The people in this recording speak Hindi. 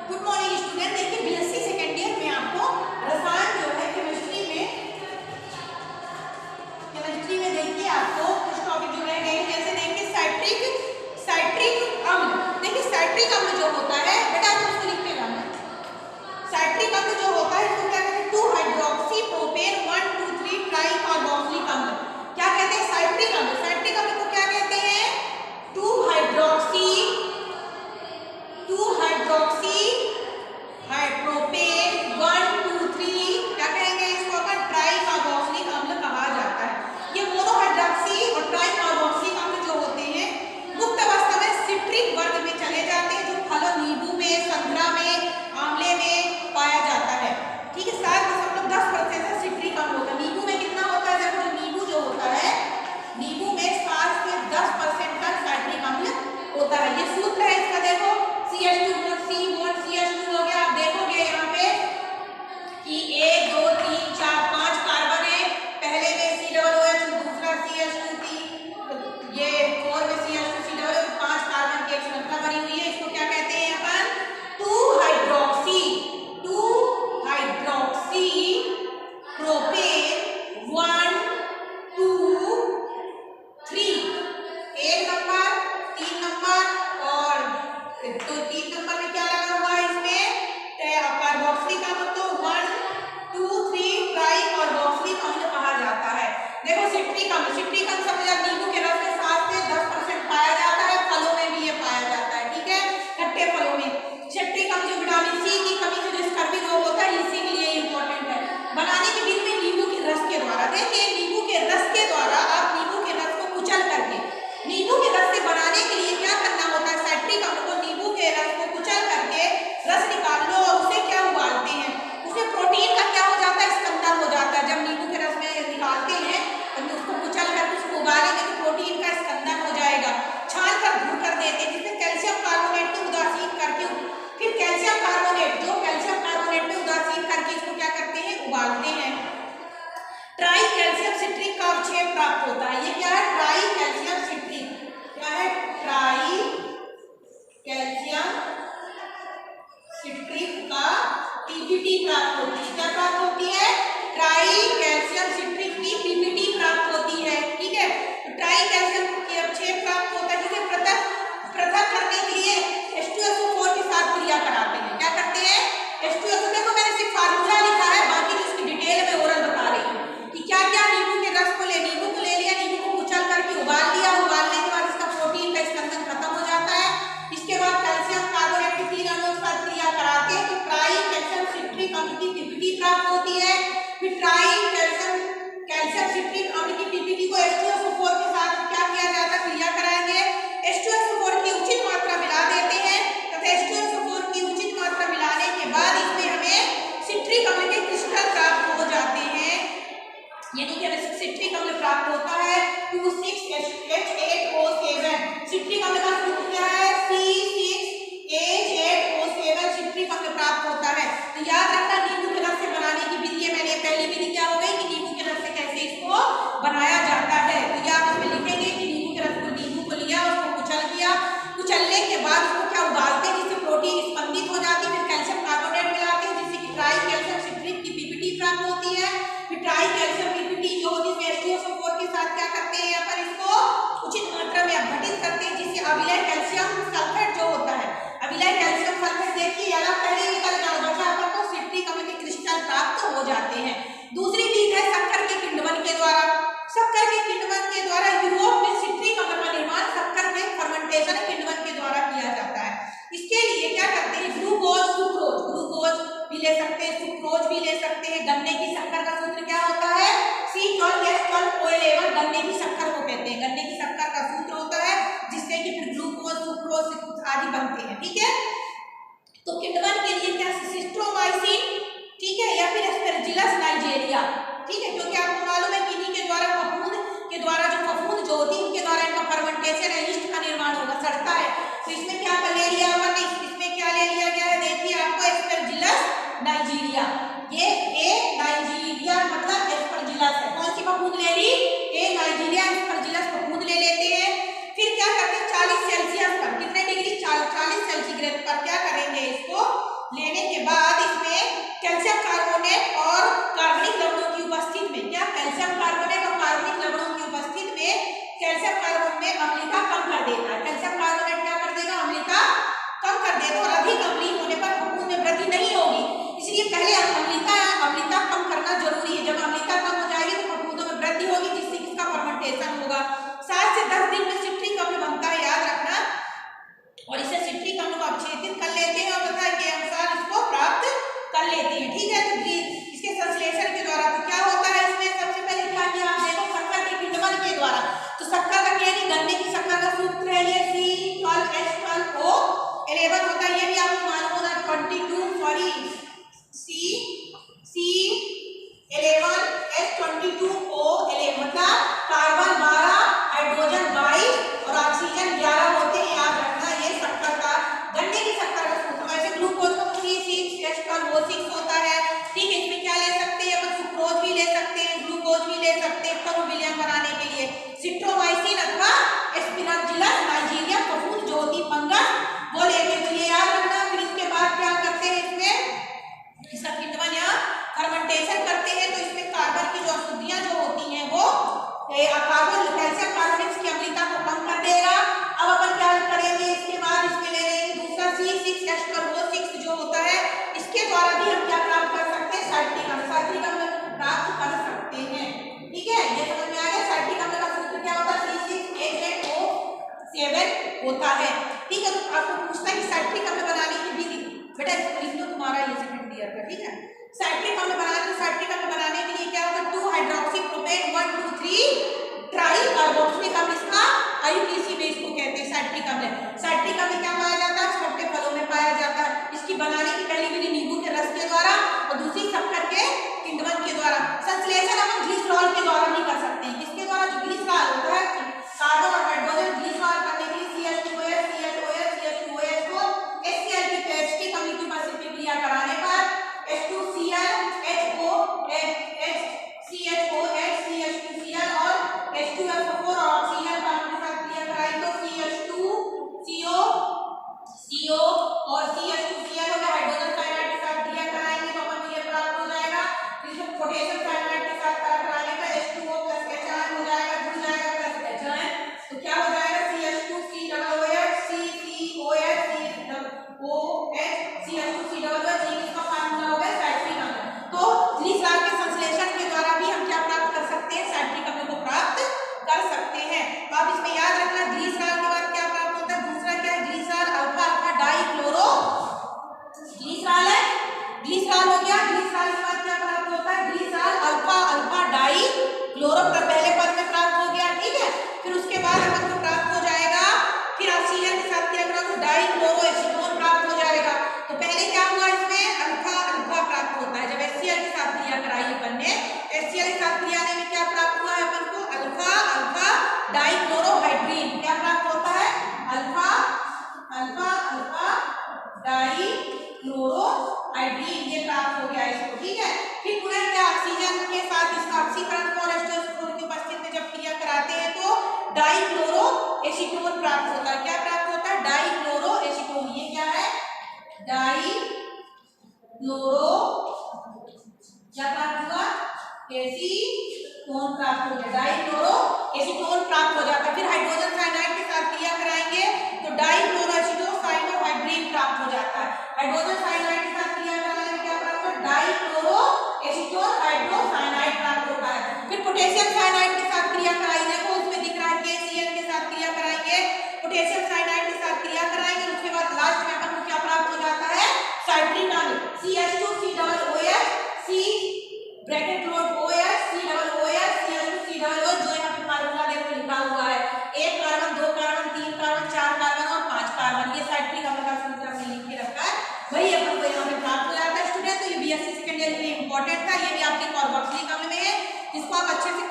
Good morning student. देखिए बीएससी सेकेंड ईयर में आपको रसायन जो है केमिस्ट्री में देखिए आपको कुछ टॉपिक जो रह गए हैं। जैसे देखिए साइट्रिक अम्ल। देखिए साइट्रिक अम्ल जो होता है बेटा आप उसको लिख के लाना। साइट्रिक अम्ल जो होता है इसको क्या कहते हैं? 2 हाइड्रोक्सी प्रोपेन 1 2 3 ट्राई कार्बोक्सिलिक अम्ल। क्या कहते हैं? साइट्रिक अम्ल। साइट्रिक अम्ल को क्या कहते हैं? 2 हाइड्रोक्सी प्रोपेन 1 2 3 क्या कहेंगे इसको? अपन ट्राई कार्बोक्सिलिक अम्ल कहा जाता है। ये मोनोहाइड्रॉक्सी और ट्राई कार्बोक्सिलिक अम्ल जो होते हैं मुक्त अवस्था में सिट्रिक वर्ग में चले जाते हैं, जो फलों नींबू में, संतरा में, आंवले में पाया जाता है। ठीक है, 7.10% से सिट्रिक अम्ल होता है। नींबू में कितना होता है? देखो नींबू जो होता है, नींबू में 7 से 10% का साइट्रिक अम्ल होता है। ये सूत्र है इसका, देखो CH2 C1 CH2 हो गया। आप देखोगे यहाँ पे कि 1 2 3 4 5 कार्बन है, पहले में COOH, दूसरा CH2 ये 4 में CH2 COOH, 5 कार्बन की एक श्रृंखला बनी हुई है। इसको क्या कहते हैं अपन? 2 हाइड्रोक्सी प्रोपेन 1 2 3 1 नंबर 3 नंबर और तो 3 नंबर में क्या लगा हुआ है इसमें? कार्बोक्सिलिक अम्ल। तो 1 2 3 ट्राई कार्बोक्सिलिक अम्ल कहा जाता है। देखो सिट्रिक अम्ल समझ नींबू के रस में 7 से 10% पाया जाता है, फलों में भी ये पाया जाता है। ठीक है, खट्टे फलों में। सिट्रिक अम्ल जो विटामिन सी की कमी से जो स्कर्वी रोग होता है, इसी के लिए इंपॉर्टेंट है। बनाने की विधि में नींबू के रस के द्वारा, देखिए नींबू के रस के द्वारा आप नींबू के रस को कुचल करके, नींबू के रस से बनाने के लिए क्या करना होता है? साइट्रिक अम्ल को नींबू के रस को कुचल करके रस निकाल लो और उसे क्या उबालते हैं, उसे प्रोटीन का क्या हो जाता है? स्कंदन हो जाता है। जब नींबू के रस में निकालते हैं तो उसको कुचल करके उसको उबालेंगे तो प्रोटीन का स्कंदन हो जाएगा। छान कर धूल कर देते हैं, जिससे कैल्शियम कार्बोनेट को उदासीन करके, फिर कैल्शियम कार्बोनेट जो कैल्शियम कार्बोनेट में उदासीन करके इसको क्या करते हैं? उबालते हैं। ट्राई कैल्शियम सिट्रिक का अवक्षेप प्राप्त होता है। ये क्या है? Try calcium citric. क्या है? ट्राई कैल्शियम सिट्रिक का पीपीटी प्राप्त होती है। क्या प्राप्त होती है? ट्राई कैल्शियम सिट्रिक की पीपीटी प्राप्त होती है। ठीक है, तो ट्राई कैल्शियम की अवक्षेप प्राप्त होता है, जिसे पृथक करने के लिए H2SO4 के साथ क्रिया कराते हैं। क्या करते हैं? H2SO, देखो मैंने सिर्फ फार्मूला लिखा है, बाकी इसकी डिटेल में ओरल बता रही हूँ कि क्या क्या नींबू के रस को नींबू को ले लिया, नींबू को कुचल करके उबाल लिया, उबालने के बाद इसका प्रोटीन का स्कंदन खत्म हो जाता है। इसके बाद कैल्शियम कार्बोनेट के 3 अणुओं के साथ क्रिया कराते हैं तो ट्राई कैल्शियम सिट्रिक अम्ल की पीपीटी प्राप्त होती है। फिर ट्राई कैल्शियम सिट्रिक अम्ल की पीपीटी को H2SO4 के साथ क्या किया जाता है? क्रिया कराएंगे। H2SO4 की उचित मात्रा मिला देते हैं तथा H2SO4 की उचित मात्रा मिलाने के बाद इसमें हमें सिट्रिक अम्ल के क्रिस्टल प्राप्त हो जाते हैं, यानी कि हमें सिट्रिक अम्ल प्राप्त होता है 2,6H8O7। सिट्रिक अम्ल का सूत्र क्या है? C6H8O7 सिट्रिक अम्ल प्राप्त होता है। तो याद रखना नींबू के रस से बनाने की विधि है। मैंने पहली विधि क्या हो गई कि नींबू के रस से कैसे इसको बनाया जाता है। तो ये आप इसमें लिखेंगे कि नींबू के रस को, नींबू को लिया, उसको कुचल दिया, कुचलने के बाद उसको क्या उबालते हैं, जिससे प्रोटीन स्पंदित हो जाती है। फिर कैल्शियम कार्बोनेट मिलाते हैं, जिससे कि ट्राई कैल्शियम सिट्रिक की पीपीटी प्राप्त होती है। फिर ट्राई कैल्शियम पीपीटी जो होती है H2SO4 के साथ क्या करते हैं? यहाँ पर इसको उचित मात्रा में अपघटित करते हैं, जिससे अविलय कैल्शियम सल्फेट जो होता है, अविलय कैल्शियम सल्फेट देखिए अलग पहले निकल जाओ, बचा अपन को सिट्रिक अम्ल के क्रिस्टल प्राप्त हो जाते हैं। दूसरी विधि है शक्कर के किण्वन के द्वारा। शक्कर के किण्वन के द्वारा यूरोप में सिट्रिक अम्ल का निर्माण शक्कर में फर्मेंटेशन किण्वन के द्वारा किया जाता है। इसके लिए क्या करते हैं? ग्लूकोज भी ले सकते हैं, सुक्रोज भी ले सकते हैं। गन्ने की शक्कर का सूत्र क्या होता है? C12H12O11 गन्ने की शक्कर को कहते हैं। गन्ने की शक्कर का सूत्र होता है जिससे कि फिर ग्लूकोज, सुक्रोज आदि बनते हैं। ठीक है, तो किण्वन के लिए क्या? सिस्ट्रोमाइसिन, ठीक है, या फिर एस्पेरजिलस नाइजीरिया। ठीक है, क्योंकि आपको मालूम है कि इन्हीं के द्वारा जो फफूंद जो होती है उनके द्वारा इनका फर्मेंटेशन है, यीस्ट का निर्माण होगा, सड़ता है। तो इसमें क्या ले लिया अपन? इसमें क्या ले लिया गया है? देखिए आपको एस्पेरजिलस नाइजीरिया, ये ए नाइजीरिया मतलब एस्पेरजिलस है। कौन सी फफूंद ले ली? ए नाइजीरिया एस्पेरजिलस फफूंद ले लेते हैं। फिर क्या करते हैं? 40 सेल्सियस पर, कितने डिग्री? 40 सेल्सियस पर क्या करेंगे? इसको होता है। ठीक है, तो आपको पूछता है कि साइट्रिक अम्ल बनाने की विधि, बेटा इसको लिख लो, तुम्हारा ये सेकंड ईयर का। ठीक है, साइट्रिक अम्ल बनाने, तो साइट्रिक अम्ल बनाने के लिए क्या होगा, 2 हाइड्रोक्सी प्रोपेन 1 2 3 ट्राई कार्बोक्सिलिक अम्ल, इसका आईयूपीएसी में इसको कहते हैं साइट्रिक अम्ल। साइट्रिक अम्ल क्या पाया जाता है, खट्टे फलों में पाया जाता है। इसकी बनाने की पहली विधि नींबू के रस के द्वारा और दूसरी शक्कर के किण्वन के द्वारा। संश्लेषण हम ग्लिसरॉल के द्वारा नहीं कर सकते। किसके द्वारा, जो ग्लिसरॉल होता है, कार्बन और हाइड्रोजन ग्लिसरॉल करने के लिए CH2OH CH2OH CH2OH को HCl की पेस्टिक अम्ल की प्रतिक्रिया कराने पर H2Cl CHOH CH2Cl और H2SO4 और ऑक्सीजन कार्बन के साथ क्रिया कराई तो CH2CO और CH2Cl होगा, हाइड्रोजन साइनाइड के साथ क्रिया कराएंगे तो अपन को ये प्राप्त हो जाएगा। इसमें पोटेशियम साइनाइड के साथ कराने पर H2O प्लस H आयन हो जाएगा, जुड़ जाएगा प्लस H आयन, तो क्या हो जाएगा CH2COOH CCOH CH2COOH, इसका फार्मूला हो गया साइट्रिक अम्ल। तो ग्लिसरॉल के संश्लेषण के द्वारा भी हम क्या प्राप्त कर सकते हैं, साइट्रिक अम्ल को प्राप्त कर सकते हैं। तो आप इसमें याद रखना, ग्लिसरॉल के बाद क्या प्राप्त होता है, दूसरा क्या है, glycerol alpha alpha dichloro, glycerol है, ग्लिसरॉल हो गया। ग्लिसरॉल के बाद क्या प्राप्त होता है, ग्लिसरॉल अल्फा अल्फा डाइक्लोरो, पहले पद में प्राप्त हो गया। ठीक है, फिर उसके बाद अपन को प्राप्त हो जाएगा, फिर ऑक्सीजन के साथ क्या करा तो डाइक्लोरो एसीटोन प्राप्त हो जाएगा। तो पहले क्या हुआ, इसमें अल्फा अल्फा प्राप्त होता है। जब HCl के साथ क्रिया कराई अपन ने, HCl के साथ क्रिया में क्या प्राप्त हुआ है अपन को, अल्फा अल्फा डाइक्लोरोहाइड्रीन क्या प्राप्त होता है, अल्फा अल्फा अल्फा डाइक्लोरोहाइड्रीन, ये प्राप्त हो गया इसको। ठीक है, फिर पुनः क्या, ऑक्सीजन के साथ इसका ऑक्सीकरण और H2SO4 की उपस्थिति में जब क्रिया कराते हैं तो डाइक्लोरो एसीटोन प्राप्त होता है। क्या प्राप्त होता है, डाइक्लोरो एसीटोन, ये क्या है, डाइक्लोरो क्या प्राप्त हुआ, एसीटोन प्राप्त हो गया, डाइक्लोरो एसीटोन प्राप्त हो जाता है। फिर हाइड्रोजन साइनाइड के साथ क्रिया कराएंगे तो डाइक्लोरो एसीटोन साइनोहाइड्रीन प्राप्त हो जाता है। हाइड्रोजन साइनाइड के साथ क्रिया कराने में क्या प्राप्त होता है, डाइक्लोरो एसीटोन हाइड्रोसाइनाइड प्राप्त होता है। फिर पोटेशियम साइनाइड के साथ क्रिया कराई, देखो उसमें दिख रहा है KCl के साथ क्रिया कराएंगे, पोटेशियम साइनाइड के साथ क्रिया कराएंगे, उसके बाद लास्ट में अपन को क्या प्राप्त हो जाता है, साइट्रिक अम्ल CH2COOH C bracket close OH COOH CH2COOH, जो यहाँ पे फार्मूला देखो लिखा हुआ है, 1 कार्बन 2 कार्बन 3 कार्बन 4 कार्बन और 5 कार्बन, ये साइट्रिक अम्ल का सूत्र हमने लिख के रखा है, वही अपन को यहाँ पे प्राप्त हो जाता है स्टूडेंट। तो ये BSc सेकेंड ईयर के लिए इंपॉर्टेंट था, ये भी आपके कार्बोक्सिलिक अम्ल में है, इसको आप अच्छे से